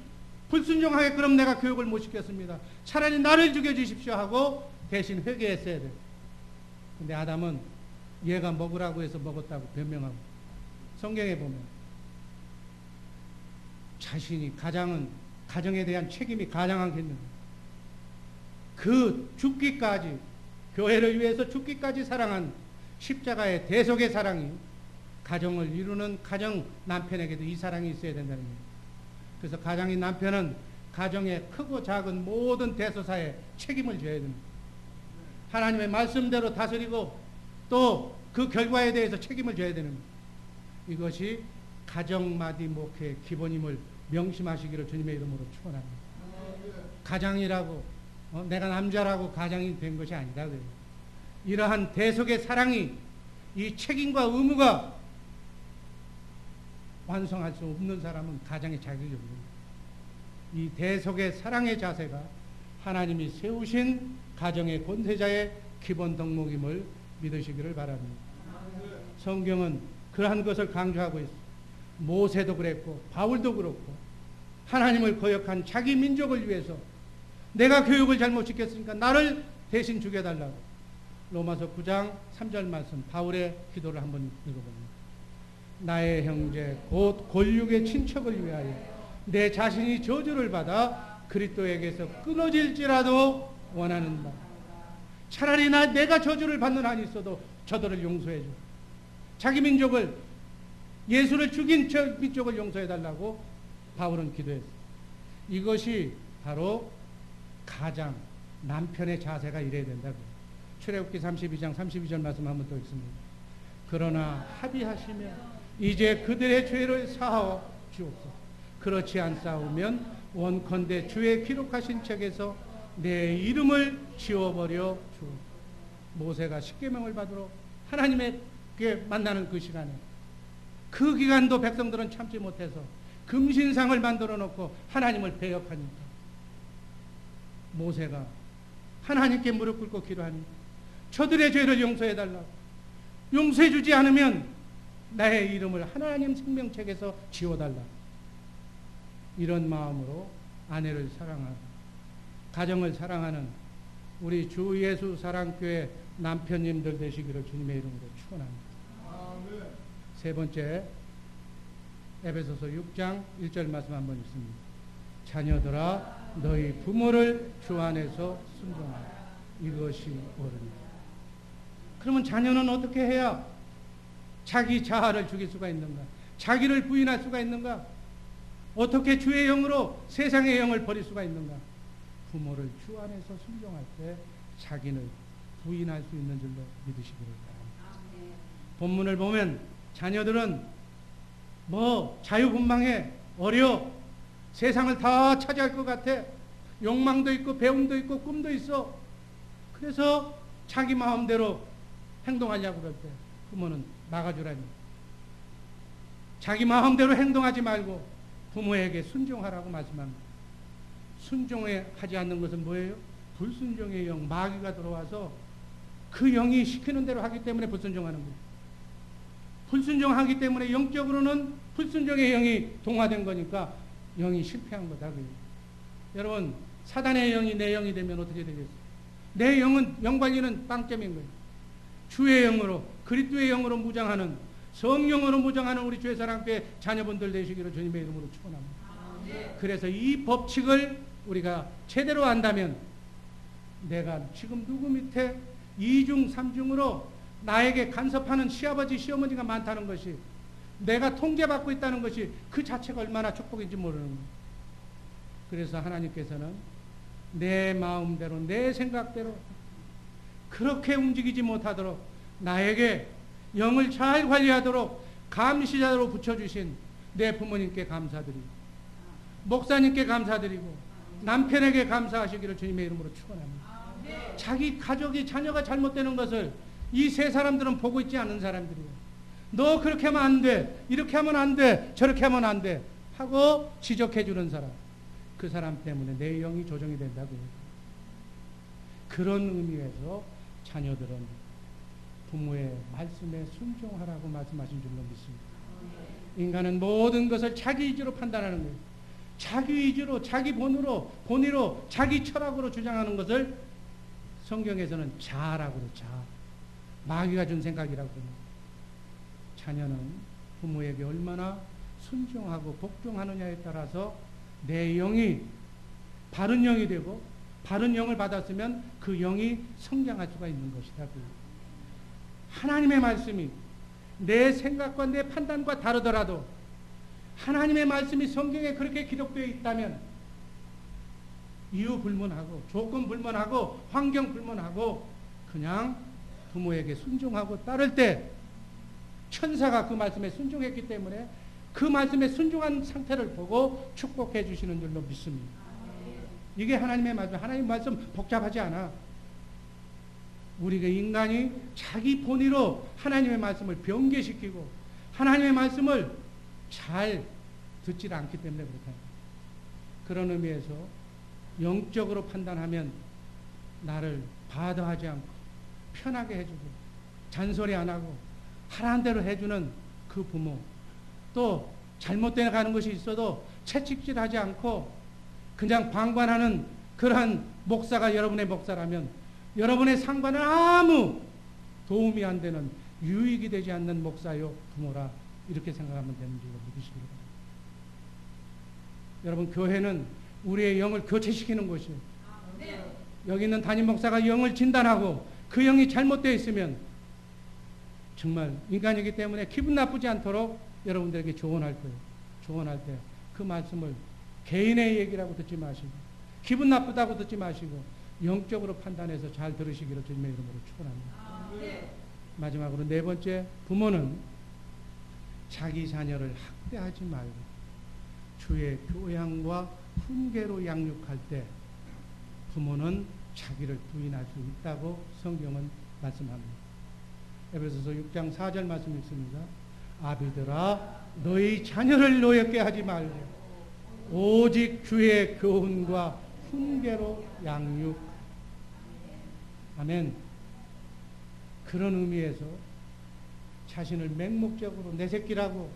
불순종하게 그럼 내가 교육을 못 시켰습니다. 차라리 나를 죽여주십시오 하고 대신 회개했어야 돼요. 근데 아담은 얘가 먹으라고 해서 먹었다고 변명하고, 성경에 보면 자신이 가정에 대한 책임이 가장 않겠는가. 그 죽기까지, 교회를 위해서 죽기까지 사랑한 십자가의 대속의 사랑이 가정을 이루는 가정 남편에게도 이 사랑이 있어야 된다는 거예요. 그래서 가정인 남편은 가정의 크고 작은 모든 대소사에 책임을 져야 됩니다. 하나님의 말씀대로 다스리고 또 그 결과에 대해서 책임을 져야 되는 거예요. 이것이 가정마디 목회의 기본임을 명심하시기를 주님의 이름으로 축원합니다. 가장이라고 내가 남자라고 가장이 된 것이 아니다. 그래요. 이러한 대속의 사랑이, 이 책임과 의무가 완성할 수 없는 사람은 가장의 자격이 없습니다. 이 대속의 사랑의 자세가 하나님이 세우신 가정의 권세자의 기본 덕목임을 믿으시기를 바랍니다. 성경은 그러한 것을 강조하고 있습니다. 모세도 그랬고 바울도 그렇고 하나님을 거역한 자기 민족을 위해서 내가 교육을 잘못 시켰으니까 나를 대신 죽여달라고. 로마서 9장 3절 말씀 바울의 기도를 한번 읽어봅니다. 나의 형제 곧 골육의 친척을 위하여 내 자신이 저주를 받아 그리스도에게서 끊어질지라도 원하는 바. 차라리 내가 저주를 받는 한이 있어도 저들을 용서해 줘. 자기 민족을, 예수를 죽인 저 민족을 용서해 달라고 바울은 기도했어요. 이것이 바로 가장 남편의 자세가 이래야 된다고. 출애굽기 32장 32절 말씀 한번 또 읽습니다. 그러나 합의하시며 이제 그들의 죄를 사하여 주옵소서. 그렇지 않사오면 원컨대 주의 기록하신 책에서 내 이름을 지워버려 주옵소서. 모세가 십계명을 받으러 하나님께 만나는 그 시간에, 그 기간도 백성들은 참지 못해서 금신상을 만들어 놓고 하나님을 배역하니까 모세가 하나님께 무릎 꿇고 기도하니 저들의 죄를 용서해 달라고. 용서해 주지 않으면 나의 이름을 하나님 생명책에서 지워달라. 이런 마음으로 아내를 사랑하고 가정을 사랑하는 우리 주 예수 사랑교회 남편님들 되시기를 주님의 이름으로 축원합니다. 세 번째, 에베소서 6장 1절 말씀 한번 읽습니다. 자녀들아 너희 부모를 주 안에서 순종하라. 이것이 옳으니라. 그러면 자녀는 어떻게 해야 자기 자아를 죽일 수가 있는가? 자기를 부인할 수가 있는가? 어떻게 주의 영으로 세상의 영을 버릴 수가 있는가? 부모를 주 안에서 순종할 때 자기를 부인할 수 있는 줄로 믿으시기를 바랍니다. 본문을 보면 자녀들은 자유분방해, 어려, 세상을 다 차지할 것 같아, 욕망도 있고 배움도 있고 꿈도 있어. 그래서 자기 마음대로 행동하려고 그럴 때 부모는 막아주라니. 자기 마음대로 행동하지 말고 부모에게 순종하라고 말씀합니다. 순종하지 않는 것은 뭐예요? 불순종의 영, 마귀가 들어와서 그 영이 시키는 대로 하기 때문에 불순종하는 거예요. 불순종하기 때문에 영적으로는 불순종의 영이 동화된 거니까 영이 실패한 거다. 여러분, 사단의 영이 내 영이 되면 어떻게 되겠어요? 내 영은, 영 관리는 빵점인 거예요. 주의 영으로, 그리스도의 영으로 무장하는, 성령으로 무장하는 우리 주의 사랑교회 자녀분들 되시기를 주님의 이름으로 축원합니다. 그래서 이 법칙을 우리가 제대로 안다면 내가 지금 누구 밑에 2중 3중으로 나에게 간섭하는 시아버지 시어머니가 많다는 것이, 내가 통제받고 있다는 것이 그 자체가 얼마나 축복인지 모르는 거예요. 그래서 하나님께서는 내 마음대로 내 생각대로 그렇게 움직이지 못하도록 나에게 영을 잘 관리하도록 감시자로 붙여주신 내 부모님께 감사드리고 목사님께 감사드리고 남편에게 감사하시기를 주님의 이름으로 축원합니다. 자기 가족이, 자녀가 잘못되는 것을 이 세 사람들은 보고 있지 않은 사람들이에요. 너 그렇게 하면 안 돼, 이렇게 하면 안 돼, 저렇게 하면 안 돼 하고 지적해 주는 사람, 그 사람 때문에 내 영이 조정이 된다고요. 그런 의미에서 자녀들은 부모의 말씀에 순종하라고 말씀하신 줄로 믿습니다. 인간은 모든 것을 자기 의지로 판단하는 거예요. 자기 의지로, 자기 본의로, 자기 철학으로 주장하는 것을 성경에서는 자라고 그래요. 자. 마귀가 준 생각이라고 합니다. 자녀는 부모에게 얼마나 순종하고 복종하느냐에 따라서 내 영이 바른 영이 되고, 바른 영을 받았으면 그 영이 성장할 수가 있는 것이다. 하나님의 말씀이 내 생각과 내 판단과 다르더라도 하나님의 말씀이 성경에 그렇게 기록되어 있다면 이유 불문하고 조건 불문하고 환경 불문하고 그냥 부모에게 순종하고 따를 때 천사가 그 말씀에 순종했기 때문에 그 말씀에 순종한 상태를 보고 축복해 주시는 줄로 믿습니다. 이게 하나님의 말씀. 하나님의 말씀 복잡하지 않아. 우리가 인간이 자기 본의로 하나님의 말씀을 변개시키고 하나님의 말씀을 잘 듣지 않기 때문에 그렇다. 그런 의미에서 영적으로 판단하면 나를 바더하지 않고 편하게 해주고 잔소리 안 하고 하라는 대로 해주는 그 부모, 또 잘못되어 가는 것이 있어도 채찍질하지 않고 그냥 방관하는 그러한 목사가 여러분의 목사라면 여러분의 상관은 아무 도움이 안 되는 유익이 되지 않는 목사요 부모라 이렇게 생각하면 되는 줄로 믿으시기 바랍니다. 여러분 교회는 우리의 영을 교체시키는 곳이에요. 여기 있는 담임 목사가 영을 진단하고 그 영이 잘못되어 있으면 정말 인간이기 때문에 기분 나쁘지 않도록 여러분들에게 조언할 거예요. 조언할 때 그 말씀을 개인의 얘기라고 듣지 마시고 기분 나쁘다고 듣지 마시고 영적으로 판단해서 잘 들으시기를 주님의 이름으로 축원합니다. 마지막으로 네 번째, 부모는 자기 자녀를 학대하지 말고 주의 교양과 훈계로 양육할 때 부모는 자기를 부인할 수 있다고 성경은 말씀합니다. 에베소서 6장 4절 말씀 읽습니다. 아비들아 너희 자녀를 노엽게 하지 말고 오직 주의 교훈과 훈계로 양육. 아멘. 그런 의미에서 자신을 맹목적으로 내 새끼라고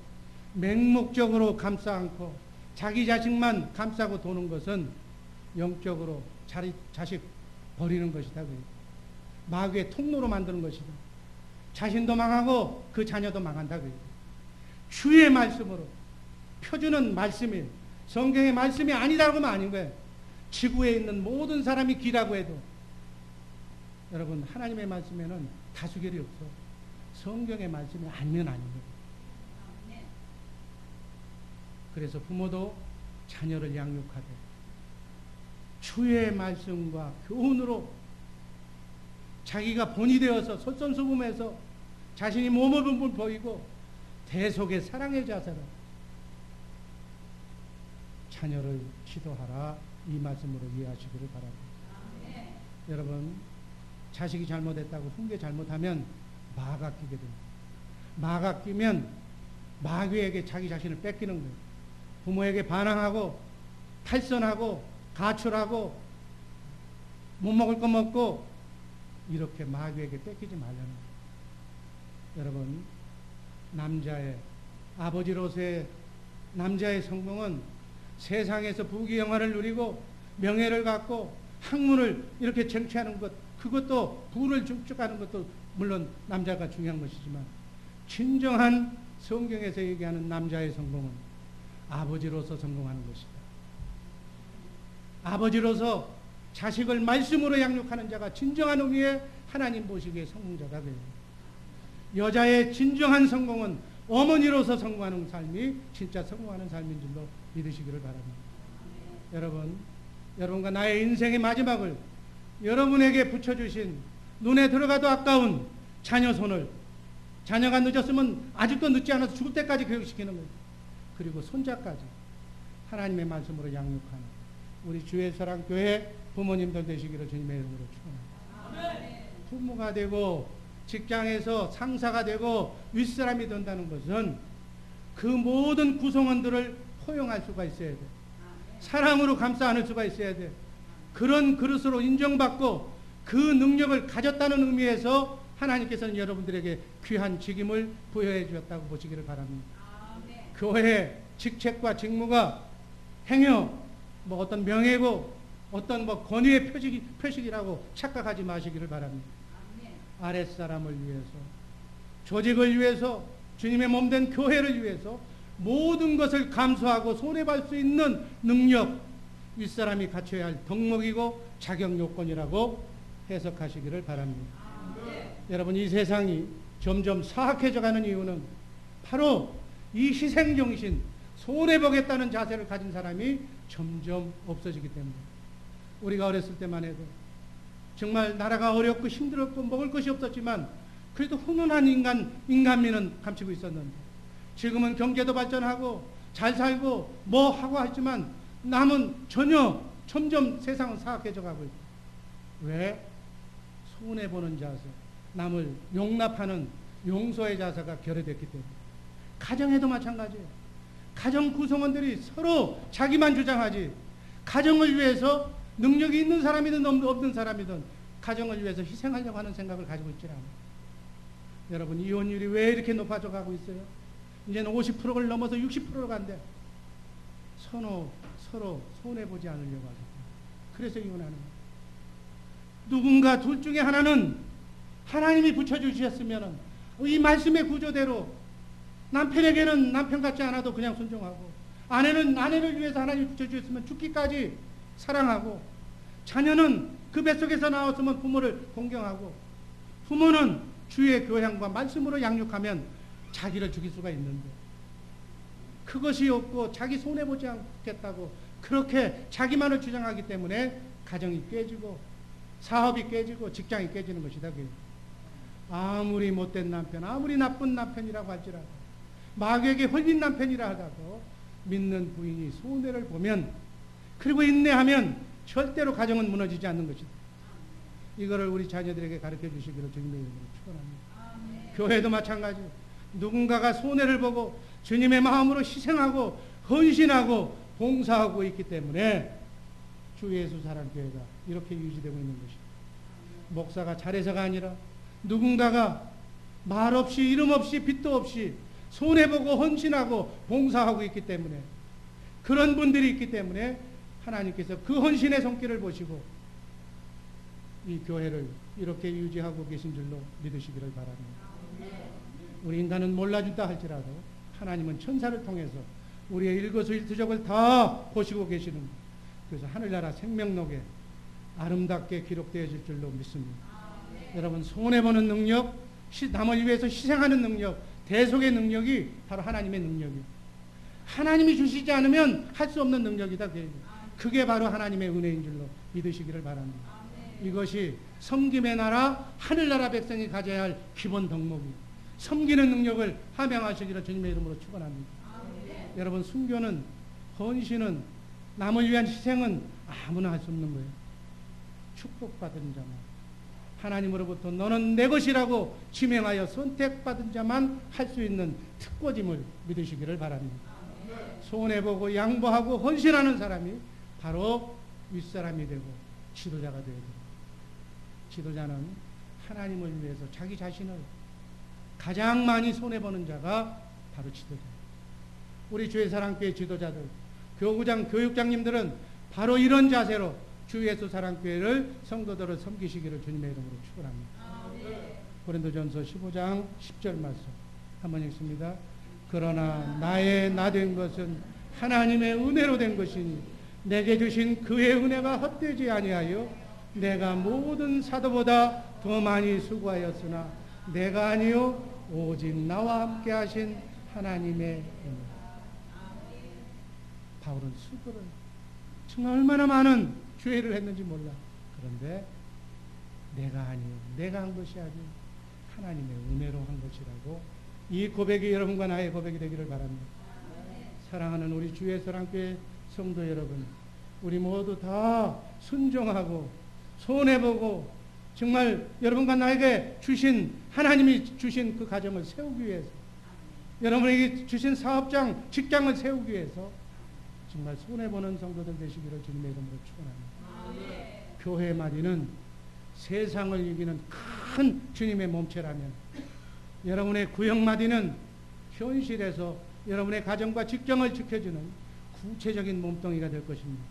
맹목적으로 감싸 안고 자기 자식만 감싸고 도는 것은 영적으로 자식 버리는 것이다. 마귀의 통로로 만드는 것이다. 자신도 망하고 그 자녀도 망한다. 주의 말씀으로 펴주는 말씀이 성경의 말씀이 아니다고 하면 아닌 거예요. 지구에 있는 모든 사람이 귀라고 해도 여러분 하나님의 말씀에는 다수결이 없어. 성경의 말씀이 아니면 아닌 거예요. 그래서 부모도 자녀를 양육하되 주의 말씀과 교훈으로 자기가 본이 되어서 솔선수범해서 자신이 몸을 보이고 대속의 사랑의 자세로 자녀를 지도하라. 이 말씀으로 이해하시기를 바랍니다. 여러분 자식이 잘못했다고 훈계 잘못하면 마가 끼게 됩니다. 마가 끼면 마귀에게 자기 자신을 뺏기는 거예요. 부모에게 반항하고 탈선하고 가출하고 못 먹을 거 먹고 이렇게 마귀에게 뺏기지 말라는 거예요. 여러분 남자의 아버지로서의 남자의 성공은 세상에서 부귀영화를 누리고 명예를 갖고 학문을 이렇게 쟁취하는 것, 그것도 부를 축적하는 것도 물론 남자가 중요한 것이지만 진정한 성경에서 얘기하는 남자의 성공은 아버지로서 성공하는 것이다. 아버지로서 자식을 말씀으로 양육하는 자가 진정한 의미의 하나님 보시기에 성공자다. 여자의 진정한 성공은 어머니로서 성공하는 삶이 진짜 성공하는 삶인 줄로 믿으시기를 바랍니다. 여러분과 나의 인생의 마지막을 여러분에게 붙여주신 눈에 들어가도 아까운 자녀 손을 자녀가 늦었으면 아직도 늦지 않아서 죽을 때까지 교육시키는 거예요. 그리고 손자까지 하나님의 말씀으로 양육하는 우리 주의 사랑 교회 부모님들 되시기를 주님의 이름으로 축원합니다. 부모가 되고 직장에서 상사가 되고 윗사람이 된다는 것은 그 모든 구성원들을 포용할 수가 있어야 돼. 사랑으로 감싸 안을 수가 있어야 돼. 그런 그릇으로 인정받고 그 능력을 가졌다는 의미에서 하나님께서는 여러분들에게 귀한 직임을 부여해 주셨다고 보시기를 바랍니다. 교회의 직책과 직무가 행여 어떤 명예고 어떤 권위의 표식이라고 착각하지 마시기를 바랍니다. 아랫사람을 위해서, 조직을 위해서, 주님의 몸된 교회를 위해서 모든 것을 감수하고 손해볼 수 있는 능력, 윗사람이 갖춰야 할 덕목이고 자격 요건이라고 해석하시기를 바랍니다. 여러분 이 세상이 점점 사악해져 가는 이유는 바로 이 희생정신, 손해보겠다는 자세를 가진 사람이 점점 없어지기 때문에 우리가 어렸을 때만 해도 정말 나라가 어렵고 힘들었고 먹을 것이 없었지만 그래도 훈훈한 인간미는 감추고 있었는데 지금은 경제도 발전하고 잘 살고 뭐 하고 하지만 남은 전혀 점점 세상은 사악해져 가고 있다. 왜? 손해보는 자세, 남을 용납하는 용서의 자세가 결여됐기 때문에. 가정에도 마찬가지예요. 가정 구성원들이 서로 자기만 주장하지 가정을 위해서 능력이 있는 사람이든 없는 사람이든 가정을 위해서 희생하려고 하는 생각을 가지고 있지 않아요. 여러분 이혼율이 왜 이렇게 높아져 가고 있어요? 이제는 50%를 넘어서 60%로 간대. 서로 손해보지 않으려고 하죠. 그래서 이혼하는 거예요. 누군가 둘 중에 하나는 하나님이 붙여주셨으면 이 말씀의 구조대로 남편에게는 남편 같지 않아도 그냥 순종하고, 아내는 아내를 위해서 하나님이 붙여주셨으면 죽기까지 사랑하고, 자녀는 그 뱃속에서 나왔으면 부모를 공경하고, 부모는 주의 교양과 말씀으로 양육하면 자기를 죽일 수가 있는데, 그것이 없고 자기 손해보지 않겠다고 그렇게 자기만을 주장하기 때문에 가정이 깨지고 사업이 깨지고 직장이 깨지는 것이다. 아무리 못된 남편, 아무리 나쁜 남편이라고 할지라도, 마귀에게 홀린 남편이라 하다고 믿는 부인이 손해를 보면, 그리고 인내하면 절대로 가정은 무너지지 않는 것이다. 이거를 우리 자녀들에게 가르쳐 주시기를 주님의 이름으로 축원합니다. 교회도 마찬가지. 누군가가 손해를 보고 주님의 마음으로 희생하고 헌신하고 봉사하고 있기 때문에 주 예수 사랑교회가 이렇게 유지되고 있는 것입니다. 목사가 잘해서가 아니라 누군가가 말 없이 이름 없이 빚도 없이 손해보고 헌신하고 봉사하고 있기 때문에, 그런 분들이 있기 때문에 하나님께서 그 헌신의 손길을 보시고 이 교회를 이렇게 유지하고 계신 줄로 믿으시기를 바랍니다. 우리 인간은 몰라준다 할지라도 하나님은 천사를 통해서 우리의 일거수일투족을 다 보시고 계시는 거예요. 그래서 하늘나라 생명록에 아름답게 기록되어질 줄로 믿습니다. 여러분, 손해보는 능력, 남을 위해서 희생하는 능력, 대속의 능력이 바로 하나님의 능력이에요. 하나님이 주시지 않으면 할 수 없는 능력이다. 그게 바로 하나님의 은혜인 줄로 믿으시기를 바랍니다. 이것이 섬김의 나라, 하늘나라 백성이 가져야 할 기본 덕목이에요. 섬기는 능력을 함양하시기를 주님의 이름으로 축원합니다. 여러분, 순교는, 헌신은, 남을 위한 희생은 아무나 할 수 없는 거예요. 축복받은 자만, 하나님으로부터 너는 내 것이라고 지명하여 선택받은 자만 할 수 있는 특권임을 믿으시기를 바랍니다. 손해보고 양보하고 헌신하는 사람이 바로 윗사람이 되고 지도자가 되어야 됩니다. 지도자는 하나님을 위해서 자기 자신을 가장 많이 손해보는 자가 바로 지도자예요. 우리 주의 사랑교회 지도자들, 교구장, 교육장님들은 바로 이런 자세로 주 예수 사랑교회를, 성도들을 섬기시기를 주님의 이름으로 축원합니다. 고린도전서 15장 10절 말씀 한번 읽습니다. 그러나 나의 나 된 것은 하나님의 은혜로 된 것이니 내게 주신 그의 은혜가 헛되지 아니하여 내가 모든 사도보다 더 많이 수고하였으나 내가 아니요 오직 나와 함께 하신 하나님의 은혜. 바울은 수고를 정말 얼마나 많은 죄를 했는지 몰라. 그런데 내가 아니요, 내가 한 것이 아니요 하나님의 은혜로 한 것이라고, 이 고백이 여러분과 나의 고백이 되기를 바랍니다. 사랑하는 우리 주의 사랑교회 성도 여러분, 우리 모두 다 순종하고 손해보고 정말 여러분과 나에게 주신, 하나님이 주신 그 가정을 세우기 위해서, 여러분에게 주신 사업장, 직장을 세우기 위해서 정말 손해보는 성도들 되시기를 주님의 이름으로 축원합니다. 교회의 마디는 세상을 이기는 큰 주님의 몸체라면, 여러분의 구역마디는 현실에서 여러분의 가정과 직장을 지켜주는 구체적인 몸뚱이가 될 것입니다.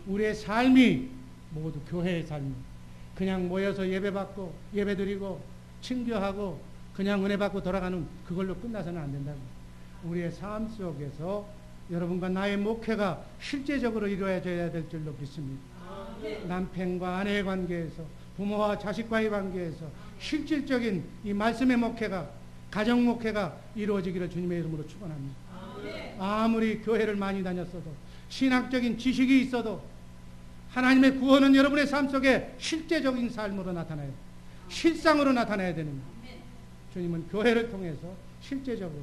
우리의 삶이 모두 교회의 삶이 그냥 모여서 예배받고 예배드리고 친교하고 그냥 은혜 받고 돌아가는 그걸로 끝나서는 안 된다고. 우리의 삶 속에서 여러분과 나의 목회가 실제적으로 이루어져야 될 줄로 믿습니다. 남편과 아내의 관계에서, 부모와 자식과의 관계에서 실질적인 이 말씀의 목회가, 가정 목회가 이루어지기를 주님의 이름으로 축원합니다. 아무리 교회를 많이 다녔어도, 신학적인 지식이 있어도 하나님의 구원은 여러분의 삶 속에 실제적인 삶으로 나타나요. 실상으로 나타나야 됩니다. 주님은 교회를 통해서 실제적으로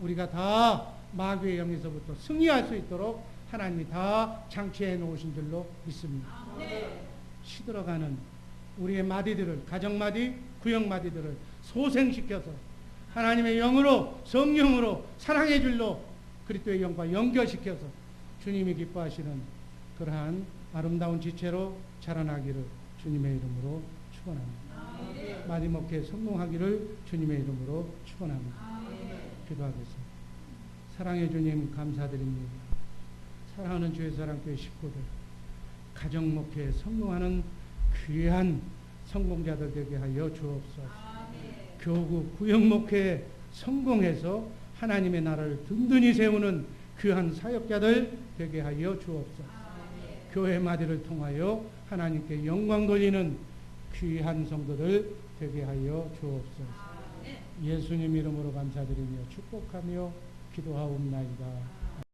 우리가 다 마귀의 영에서부터 승리할 수 있도록 하나님이 다 장치해 놓으신 줄로 믿습니다. 시들어가는 우리의 마디들을, 가정마디, 구역마디들을 소생시켜서 하나님의 영으로, 성령으로, 사랑의 줄로 그리스도의 영과 연결시켜서 주님이 기뻐하시는 그러한 아름다운 지체로 자라나기를 주님의 이름으로 축원합니다. 마지막에 성공하기를 주님의 이름으로 축원합니다. 기도하겠습니다. 사랑의 주님 감사드립니다. 사랑하는 주의 사랑교회 식구들, 가정 목회에 성공하는 귀한 성공자들 되게 하여 주옵소서. 교구 구역 목회에 성공해서 하나님의 나라를 든든히 세우는 귀한 사역자들 되게 하여 주옵소서. 교회 마디를 통하여 하나님께 영광 돌리는 귀한 성도들 되게 하여 주옵소서. 예수님 이름으로 감사드리며 축복하며 기도하옵나이다.